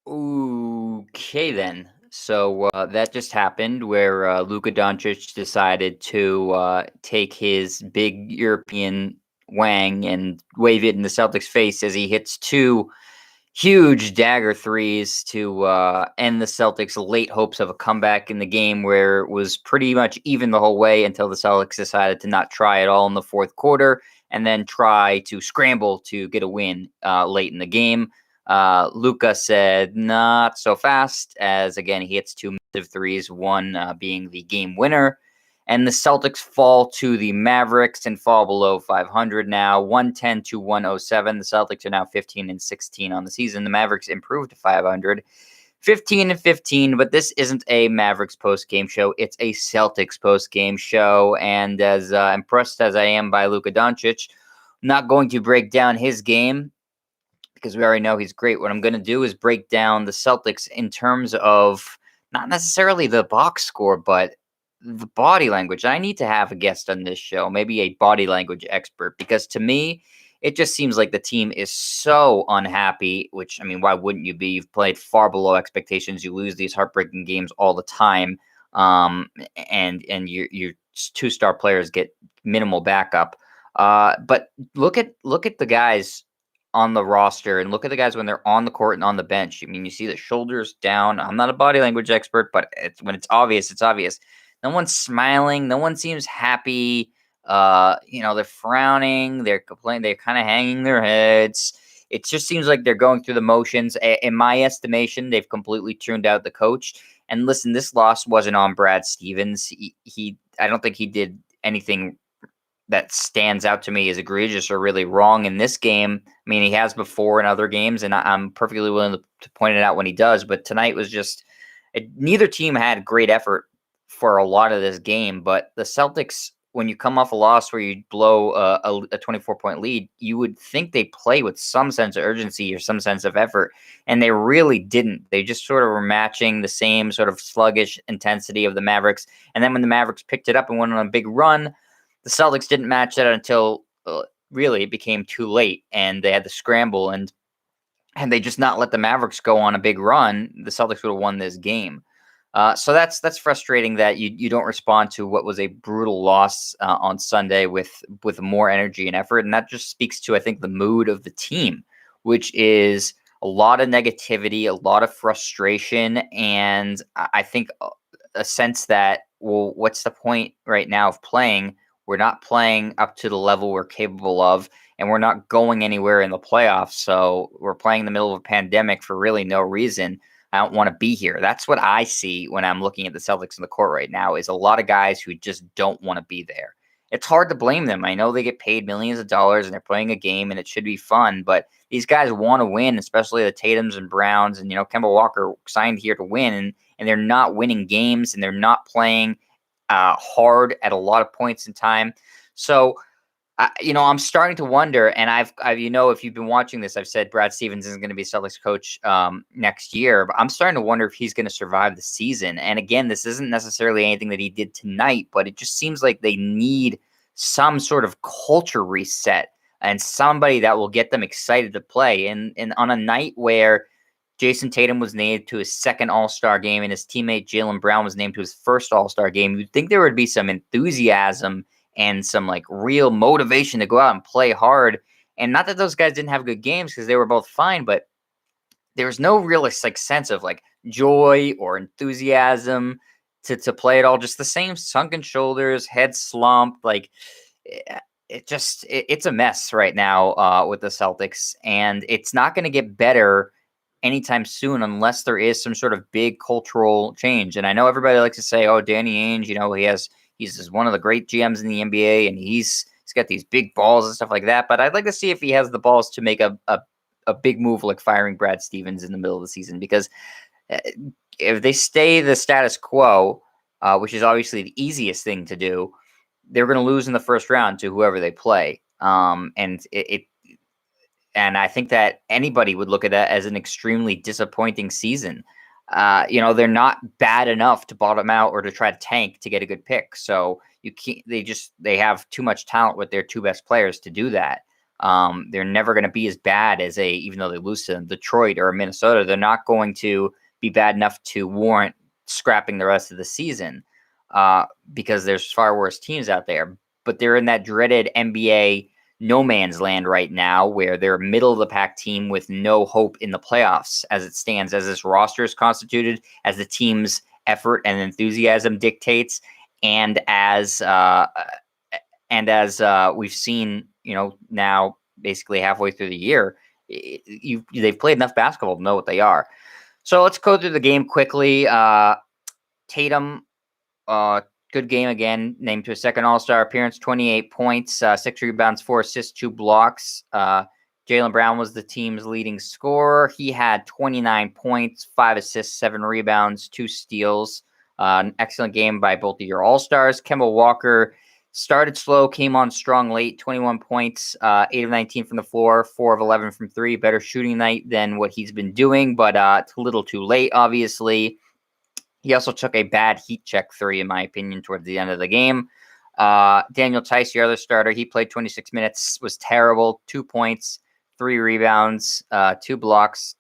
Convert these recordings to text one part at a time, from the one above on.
Okay, then. So that just happened where Luka Doncic decided to take his big European wang and wave it in the Celtics' face as he hits two huge dagger threes to end the Celtics' late hopes of a comeback in the game where it was pretty much even the whole way until the Celtics decided to not try at all in the fourth quarter and then try to scramble to get a win late in the game. Luka said not so fast as, again, he hits two massive threes, one being the game winner. And the Celtics fall to the Mavericks and fall below 500 now, 110 to 107. The Celtics are now 15-16 on the season. The Mavericks improved to 500, 15-15. But this isn't a Mavericks post-game show; it's a Celtics post-game show. And as impressed as I am by Luka Doncic, I'm not going to break down his game because we already know he's great. What I'm going to do is break down the Celtics in terms of not necessarily the box score, but the body language. I need to have a guest on this show, maybe a body language expert, because to me, it just seems like the team is so unhappy, which, I mean, why wouldn't you be? You've played far below expectations. You lose these heartbreaking games all the time. And your two-star players get minimal backup. But look at the guys on the roster and look at the guys when they're on the court and on the bench. I mean, you see the shoulders down. I'm not a body language expert, but when it's obvious, it's obvious. No one's smiling. No one seems happy. They're frowning. They're complaining. They're kind of hanging their heads. It just seems like they're going through the motions. In my estimation, they've completely tuned out the coach. And listen, this loss wasn't on Brad Stevens. I don't think he did anything that stands out to me as egregious or really wrong in this game. I mean, he has before in other games, and I'm perfectly willing to point it out when he does. But tonight was just neither team had great effort for a lot of this game. But the Celtics, when you come off a loss where you blow a 24-point lead, you would think they play with some sense of urgency or some sense of effort, and they really didn't. They just sort of were matching the same sort of sluggish intensity of the Mavericks. And then when the Mavericks picked it up and went on a big run, the Celtics didn't match that until really it became too late, and they had to scramble, and they just not let the Mavericks go on a big run. The Celtics would have won this game. So that's frustrating that you don't respond to what was a brutal loss on Sunday with more energy and effort, and that just speaks to, I think, the mood of the team, which is a lot of negativity, a lot of frustration, and I think a sense that, well, what's the point right now of playing? We're not playing up to the level we're capable of, and we're not going anywhere in the playoffs. So we're playing in the middle of a pandemic for really no reason. I don't want to be here. That's what I see when I'm looking at the Celtics in the court right now, is a lot of guys who just don't want to be there. It's hard to blame them. I know they get paid millions of dollars and they're playing a game and it should be fun, but these guys want to win, especially the Tatums and Browns. And, Kemba Walker signed here to win, and they're not winning games and they're not playing hard at a lot of points in time. So, I'm starting to wonder, and I've if you've been watching this, I've said Brad Stevens isn't going to be Celtics coach next year, but I'm starting to wonder if he's going to survive the season. And again, this isn't necessarily anything that he did tonight, but it just seems like they need some sort of culture reset and somebody that will get them excited to play. And on a night where Jason Tatum was named to his second All-Star game and his teammate Jaylen Brown was named to his first All-Star game, you'd think there would be some enthusiasm and some like real motivation to go out and play hard. And not that those guys didn't have good games, because they were both fine, but there was no real sense of like joy or enthusiasm to play it all. Just the same sunken shoulders, head slumped. Like it's a mess right now with the Celtics, and it's not going to get better anytime soon unless there is some sort of big cultural change. And I know everybody likes to say, "Oh, Danny Ainge, he's one of the great GMs in the NBA, and he's got these big balls and stuff like that." But I'd like to see if he has the balls to make a big move like firing Brad Stevens in the middle of the season, because if they stay the status quo, which is obviously the easiest thing to do, they're going to lose in the first round to whoever they play. And I think that anybody would look at that as an extremely disappointing season. They're not bad enough to bottom out or to try to tank to get a good pick. So you can't. They have too much talent with their two best players to do that. They're never going to be as bad as even though they lose to Detroit or Minnesota, they're not going to be bad enough to warrant scrapping the rest of the season because there's far worse teams out there. But they're in that dreaded NBA no man's land right now where they're a middle of the pack team with no hope in the playoffs as it stands, as this roster is constituted, as the team's effort and enthusiasm dictates, and as we've seen, now basically halfway through the year, they've played enough basketball to know what they are. So let's go through the game quickly. Tatum, good game again, named to a second All-Star appearance, 28 points, 6 rebounds, 4 assists, 2 blocks. Jaylen Brown was the team's leading scorer. He had 29 points, 5 assists, 7 rebounds, 2 steals. An excellent game by both of your All-Stars. Kemba Walker started slow, came on strong late, 21 points, 8 of 19 from the floor, 4 of 11 from 3. Better shooting night than what he's been doing, but it's a little too late, obviously. He also took a bad heat check 3, in my opinion, towards the end of the game. Daniel Theis, your other starter, he played 26 minutes, was terrible, 2 points, 3 rebounds, 2 blocks,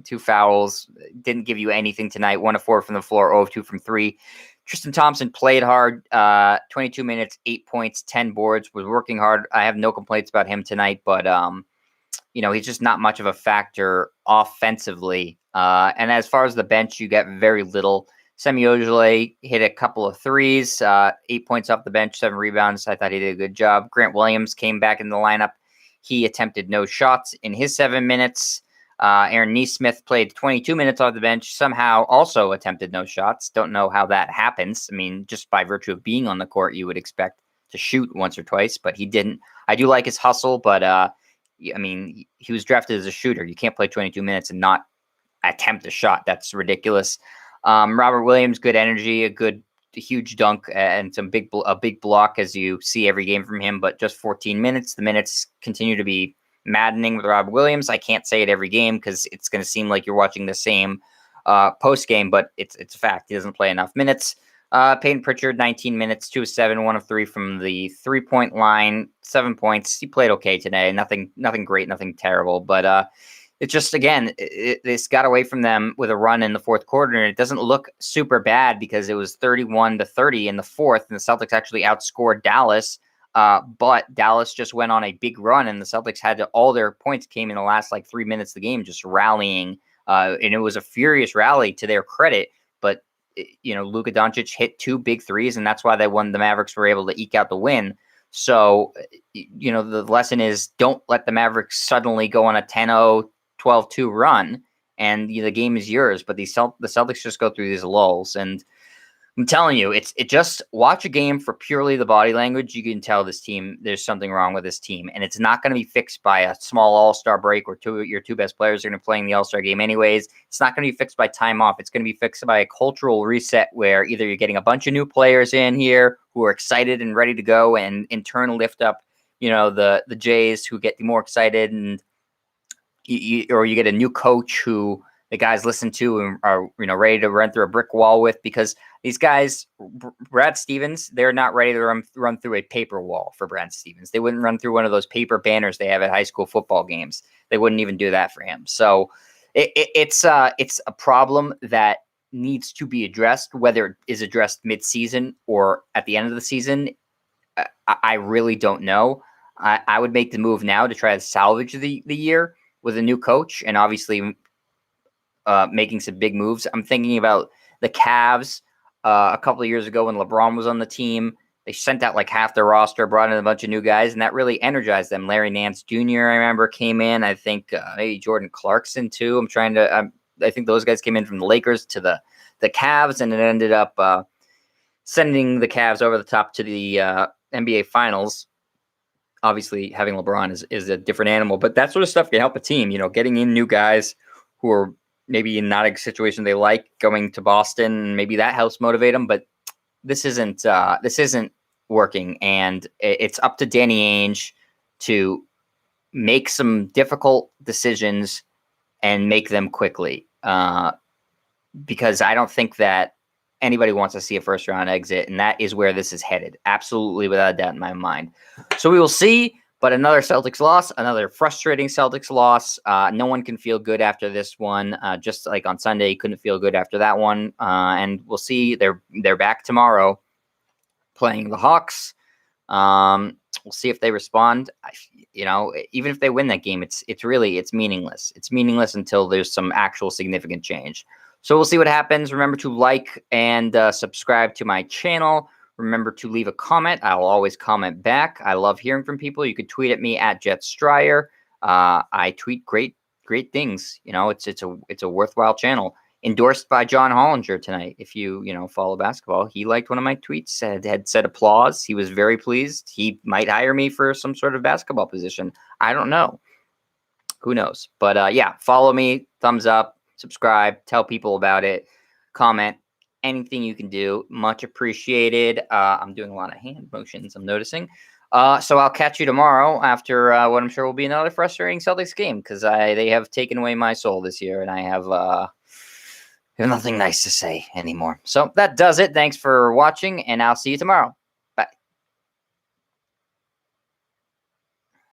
2 fouls. Didn't give you anything tonight. 1 of 4 from the floor, 0 of 2 from 3. Tristan Thompson played hard, 22 minutes, 8 points, 10 boards, was working hard. I have no complaints about him tonight, but he's just not much of a factor offensively. And as far as the bench, you get very little. Semi Ojeleye hit a couple of threes, 8 points off the bench, 7 rebounds. I thought he did a good job. Grant Williams came back in the lineup. He attempted no shots in his 7 minutes. Aaron Nesmith played 22 minutes off the bench, somehow also attempted no shots. Don't know how that happens. I mean, just by virtue of being on the court, you would expect to shoot once or twice, but he didn't. I do like his hustle, but he was drafted as a shooter. You can't play 22 minutes and not attempt a shot. That's ridiculous. Robert Williams, good energy, a huge dunk, and a big block, as you see every game from him, but just 14 minutes. The minutes continue to be maddening with Robert Williams. I can't say it every game because it's going to seem like you're watching the same post game, but it's a fact. He doesn't play enough minutes. Peyton Pritchard, 19 minutes, 2 of 7, 1 of 3 from the 3-point line, 7 points. He played okay today. Nothing great, nothing terrible, but it's just, again, this got away from them with a run in the fourth quarter, and it doesn't look super bad because it was 31-30 in the fourth, and the Celtics actually outscored Dallas. But Dallas just went on a big run, and the Celtics all their points came in the last 3 minutes of the game, just rallying. And it was a furious rally to their credit. But Luka Doncic hit 2 big threes, and that's why they won. The Mavericks were able to eke out the win. So, the lesson is don't let the Mavericks suddenly go on a 10-0, 12-2 run, and the game is yours. But the Celtics just go through these lulls, and I'm telling you, it just watch a game for purely the body language. You can tell there's something wrong with this team, and it's not going to be fixed by a small All-Star break where your 2 best players are going to play in the All-Star game anyways. It's not going to be fixed by time off. It's going to be fixed by a cultural reset where either you're getting a bunch of new players in here who are excited and ready to go, and in turn lift up, the Jays who get more excited, and or you get a new coach who the guys listen to and are ready to run through a brick wall with, because these guys, Brad Stevens, they're not ready to run through a paper wall for Brad Stevens. They wouldn't run through one of those paper banners they have at high school football games. They wouldn't even do that for him. So it's a problem that needs to be addressed. Whether it is addressed mid-season or at the end of the season, I really don't know. I would make the move now to try to salvage the year with a new coach, and obviously making some big moves. I'm thinking about the Cavs a couple of years ago when LeBron was on the team. They sent out half their roster, brought in a bunch of new guys, and that really energized them. Larry Nance Jr., I remember, came in. I think maybe Jordan Clarkson too. I think those guys came in from the Lakers to the Cavs, and it ended up sending the Cavs over the top to the NBA Finals. Obviously, having LeBron is a different animal, but that sort of stuff can help a team. Getting in new guys who are maybe in not a situation they like, going to Boston, maybe that helps motivate them. But this isn't working, and it's up to Danny Ainge to make some difficult decisions and make them quickly. Because I don't think that anybody wants to see a first round exit, and that is where this is headed. Absolutely, without a doubt in my mind. So we will see. But another Celtics loss, another frustrating Celtics loss. No one can feel good after this one. Just like on Sunday, couldn't feel good after that one. And we'll see. They're back tomorrow playing the Hawks. We'll see if they respond. Even if they win that game, it's meaningless. It's meaningless until there's some actual significant change. So we'll see what happens. Remember to like and subscribe to my channel. Remember to leave a comment. I will always comment back. I love hearing from people. You could tweet at me at JetStryer. I tweet great things. It's a worthwhile channel. Endorsed by John Hollinger tonight. If you follow basketball, he liked one of my tweets. Had said applause. He was very pleased. He might hire me for some sort of basketball position. I don't know. Who knows? But yeah, follow me. Thumbs up. Subscribe. Tell people about it. Comment. Anything you can do, much appreciated. I'm doing a lot of hand motions, I'm noticing. So I'll catch you tomorrow after what I'm sure will be another frustrating Celtics game because they have taken away my soul this year, and I have nothing nice to say anymore. So that does it. Thanks for watching, and I'll see you tomorrow.